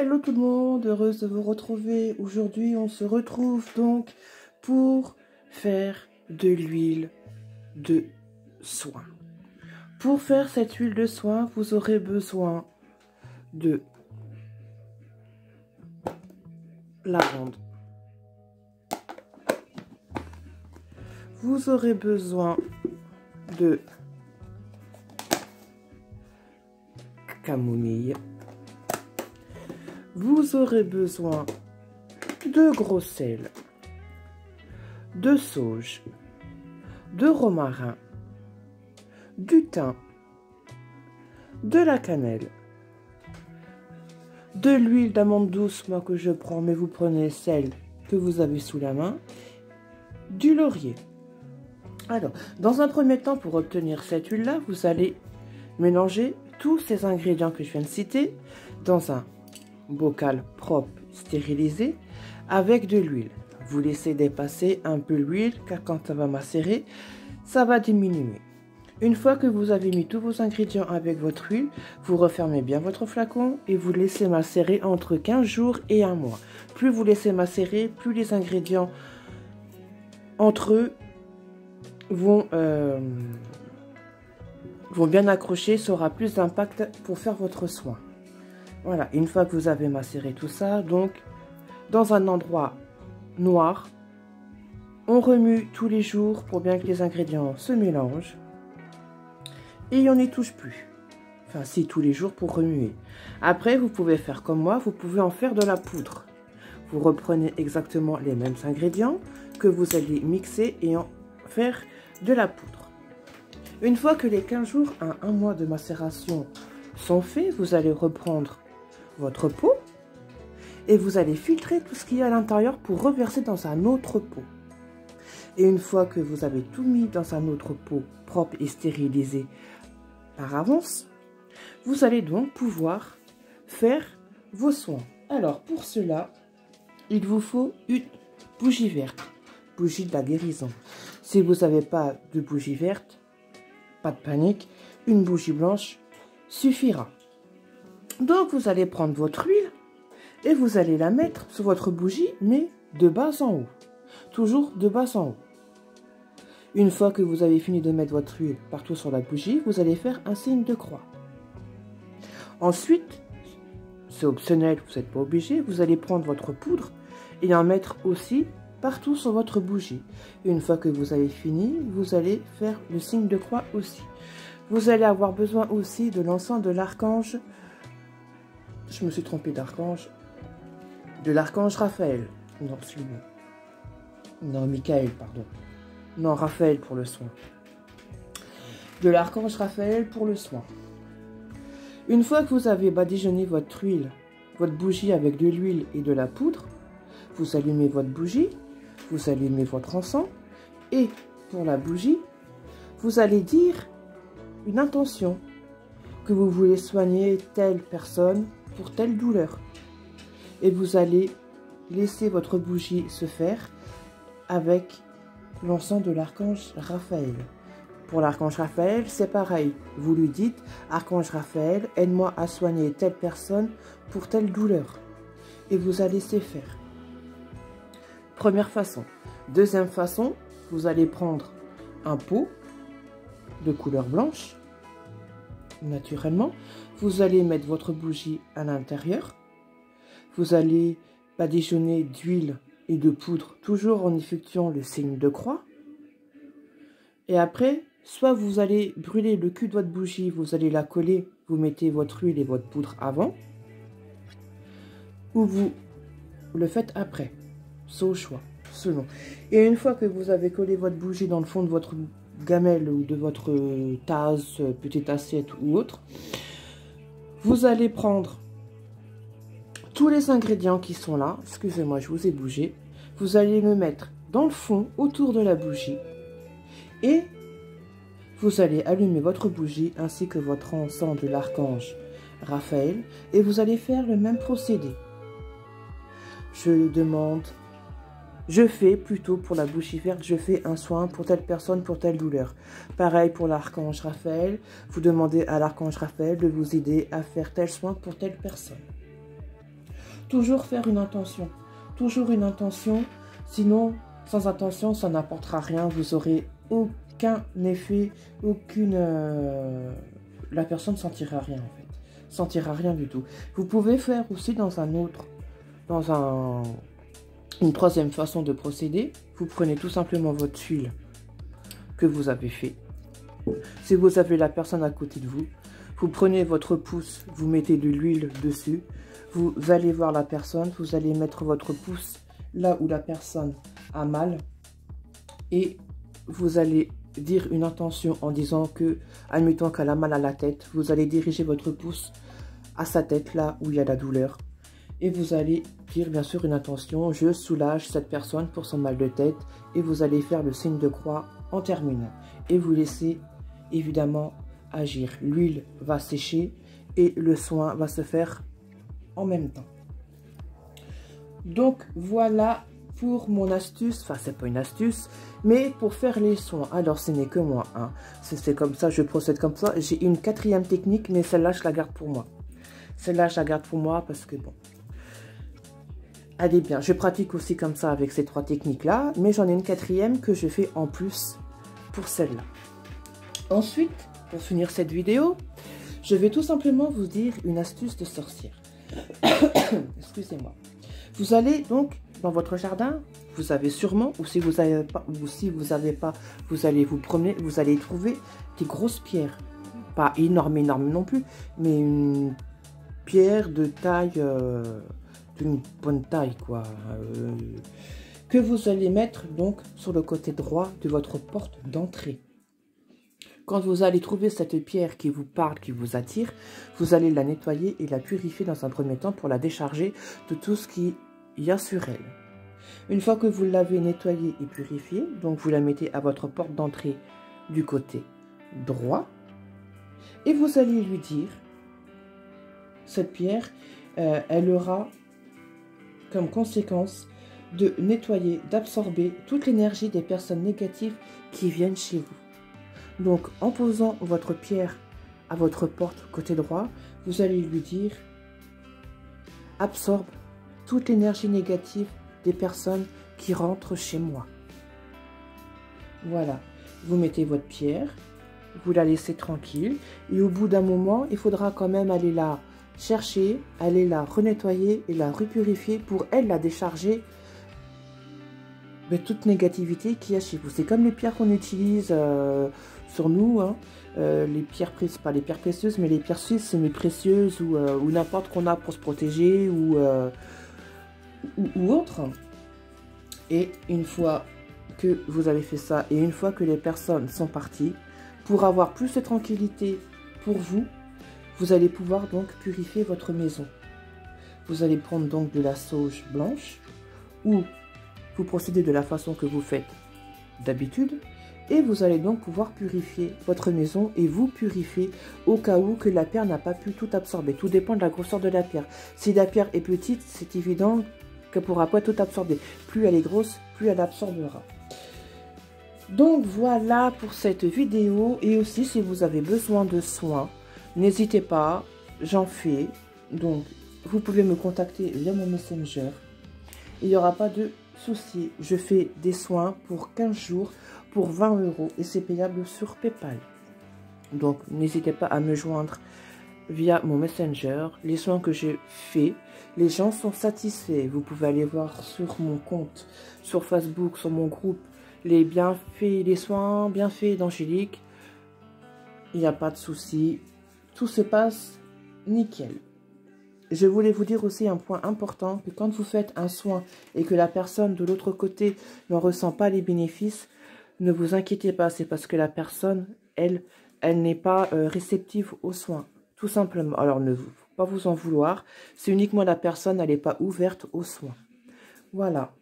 Hello tout le monde, heureuse de vous retrouver. Aujourd'hui, on se retrouve donc pour faire de l'huile de soin. Pour faire cette huile de soin, vous aurez besoin de lavande. Vous aurez besoin de camomille. Vous aurez besoin de gros sel, de sauge, de romarin, du thym, de la cannelle, de l'huile d'amande douce, moi que je prends, mais vous prenez celle que vous avez sous la main, du laurier. Alors, dans un premier temps, pour obtenir cette huile-là, vous allez mélanger tous ces ingrédients que je viens de citer dans un bocal propre, stérilisé, avec de l'huile. Vous laissez dépasser un peu l'huile, car quand ça va macérer, ça va diminuer. Une fois que vous avez mis tous vos ingrédients avec votre huile, vous refermez bien votre flacon et vous laissez macérer entre 15 jours et 1 mois. Plus vous laissez macérer, plus les ingrédients entre eux vont bien accrocher, ça aura plus d'impact pour faire votre soin. Voilà, une fois que vous avez macéré tout ça, donc dans un endroit noir, on remue tous les jours pour bien que les ingrédients se mélangent et on n'y touche plus. Enfin, si, tous les jours pour remuer. Après, vous pouvez faire comme moi, vous pouvez en faire de la poudre. Vous reprenez exactement les mêmes ingrédients que vous allez mixer et en faire de la poudre. Une fois que les 15 jours à 1 mois de macération sont faits, vous allez reprendre votre pot et vous allez filtrer tout ce qu'il y a à l'intérieur pour reverser dans un autre pot. Et une fois que vous avez tout mis dans un autre pot propre et stérilisé par avance, vous allez donc pouvoir faire vos soins. Alors pour cela, il vous faut une bougie verte, bougie de la guérison. Si vous n'avez pas de bougie verte, pas de panique, une bougie blanche suffira. Donc vous allez prendre votre huile et vous allez la mettre sur votre bougie, mais de bas en haut. Toujours de bas en haut. Une fois que vous avez fini de mettre votre huile partout sur la bougie, vous allez faire un signe de croix. Ensuite, c'est optionnel, vous n'êtes pas obligé, vous allez prendre votre poudre et en mettre aussi partout sur votre bougie. Une fois que vous avez fini, vous allez faire le signe de croix aussi. Vous allez avoir besoin aussi de l'encens de l'archange. Je me suis trompée d'archange. De l'archange Raphaël. Non, celui-là. Non, Michael, pardon. Non, Raphaël pour le soin. De l'archange Raphaël pour le soin. Une fois que vous avez badigeonné votre huile, votre bougie avec de l'huile et de la poudre, vous allumez votre bougie, vous allumez votre encens et pour la bougie, vous allez dire une intention que vous voulez soigner telle personne pour telle douleur. Et vous allez laisser votre bougie se faire avec l'encens de l'archange Raphaël. Pour l'archange Raphaël, c'est pareil. Vous lui dites, archange Raphaël, aide-moi à soigner telle personne pour telle douleur. Et vous allez laisser faire. Première façon. Deuxième façon, vous allez prendre un pot de couleur blanche, naturellement. Vous allez mettre votre bougie à l'intérieur. Vous allez badigeonner d'huile et de poudre, toujours en effectuant le signe de croix. Et après, soit vous allez brûler le cul de votre bougie, vous allez la coller, vous mettez votre huile et votre poudre avant, ou vous le faites après. C'est au choix, selon. Et une fois que vous avez collé votre bougie dans le fond de votre gamelle ou de votre tasse, petite assiette ou autre, vous allez prendre tous les ingrédients qui sont là. Excusez-moi, je vous ai bougé. Vous allez le mettre dans le fond, autour de la bougie. Et vous allez allumer votre bougie ainsi que votre encens de l'archange Raphaël. Et vous allez faire le même procédé. Je fais plutôt pour la bougie verte, je fais un soin pour telle personne, pour telle douleur. Pareil pour l'archange Raphaël, vous demandez à l'archange Raphaël de vous aider à faire tel soin pour telle personne. Toujours faire une intention. Toujours une intention. Sinon, sans intention, ça n'apportera rien. Vous aurez aucun effet, aucune... la personne ne sentira rien en fait. Sentira rien du tout. Vous pouvez faire aussi dans une troisième façon de procéder. Vous prenez tout simplement votre huile que vous avez fait. Si vous avez la personne à côté de vous, vous prenez votre pouce, vous mettez de l'huile dessus. Vous allez voir la personne, vous allez mettre votre pouce là où la personne a mal. Et vous allez dire une intention en disant que, admettons qu'elle a mal à la tête, vous allez diriger votre pouce à sa tête, là où il y a la douleur. Et vous allez dire bien sûr une intention, je soulage cette personne pour son mal de tête. Et vous allez faire le signe de croix en terminant. Et vous laissez évidemment agir. L'huile va sécher et le soin va se faire en même temps. Donc voilà pour mon astuce, enfin c'est pas une astuce, mais pour faire les soins. Alors ce n'est que moi, hein. C'est comme ça, je procède comme ça. J'ai une quatrième technique, mais celle-là je la garde pour moi. Celle-là je la garde pour moi parce que bon, elle est bien. Je pratique aussi comme ça avec ces trois techniques-là, mais j'en ai une quatrième que je fais en plus pour celle-là. Ensuite, pour finir cette vidéo, je vais tout simplement vous dire une astuce de sorcière. Excusez-moi. Vous allez donc dans votre jardin, vous avez sûrement, ou si vous n'avez pas, vous allez vous promener, vous allez trouver des grosses pierres. Pas énormes non plus, mais une pierre de taille, d'une bonne taille, quoi. Que vous allez mettre donc sur le côté droit de votre porte d'entrée. Quand vous allez trouver cette pierre qui vous parle, qui vous attire, vous allez la nettoyer et la purifier dans un premier temps pour la décharger de tout ce qu'il y a sur elle. Une fois que vous l'avez nettoyée et purifiée, donc vous la mettez à votre porte d'entrée du côté droit et vous allez lui dire, cette pierre, elle aura comme conséquence de nettoyer, d'absorber toute l'énergie des personnes négatives qui viennent chez vous. Donc, en posant votre pierre à votre porte côté droit, vous allez lui dire « Absorbe toute l'énergie négative des personnes qui rentrent chez moi. » Voilà. Vous mettez votre pierre, vous la laissez tranquille. Et au bout d'un moment, il faudra quand même aller la chercher, aller la renettoyer et la repurifier pour, elle, la décharger de toute négativité qu'il y a chez vous. C'est comme les pierres qu'on utilise sur nous, hein. Les pierres précieuses, pas les pierres précieuses, mais les pierres semi-précieuses ou n'importe qu'on a pour se protéger ou autre. Et une fois que vous avez fait ça et une fois que les personnes sont parties, pour avoir plus de tranquillité pour vous, vous allez pouvoir donc purifier votre maison. Vous allez prendre donc de la sauge blanche ou vous procédez de la façon que vous faites d'habitude et vous allez donc pouvoir purifier votre maison et vous purifier au cas où que la pierre n'a pas pu tout absorber. Tout dépend de la grosseur de la pierre. Si la pierre est petite, c'est évident qu'elle ne pourra pas tout absorber. Plus elle est grosse, plus elle absorbera. Donc voilà pour cette vidéo. Et aussi si vous avez besoin de soins, n'hésitez pas, j'en fais. Donc vous pouvez me contacter via mon Messenger. Il n'y aura pas de souci, je fais des soins pour 15 jours pour 20 € et c'est payable sur PayPal. Donc n'hésitez pas à me joindre via mon Messenger. Les soins que j'ai faits, les gens sont satisfaits. Vous pouvez aller voir sur mon compte, sur Facebook, sur mon groupe, les bienfaits, les soins bienfaits d'Angélique. Il n'y a pas de souci, tout se passe nickel. Je voulais vous dire aussi un point important, que quand vous faites un soin et que la personne de l'autre côté n'en ressent pas les bénéfices, ne vous inquiétez pas, c'est parce que la personne, elle n'est pas réceptive aux soins, tout simplement. Alors ne faut pas vous en vouloir, c'est uniquement la personne, elle n'est pas ouverte aux soins. Voilà.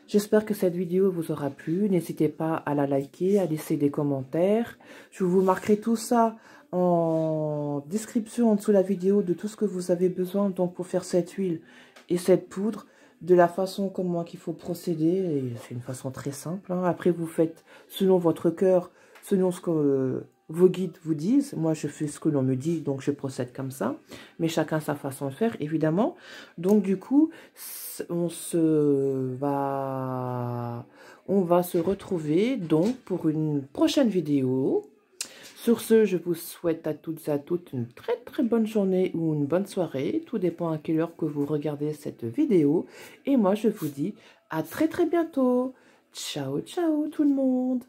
J'espère que cette vidéo vous aura plu, n'hésitez pas à la liker, à laisser des commentaires. Je vous marquerai tout ça en description en dessous de la vidéo de tout ce que vous avez besoin donc pour faire cette huile et cette poudre, de la façon comment qu'il faut procéder. C'est une façon très simple, hein. Après vous faites selon votre cœur, selon ce que vos guides vous disent. Moi, je fais ce que l'on me dit, donc je procède comme ça. Mais chacun sa façon de faire, évidemment. Donc, du coup, on va se retrouver donc pour une prochaine vidéo. Sur ce, je vous souhaite à toutes et à toutes une très très bonne journée ou une bonne soirée. Tout dépend à quelle heure que vous regardez cette vidéo. Et moi, je vous dis à très très bientôt. Ciao, ciao tout le monde.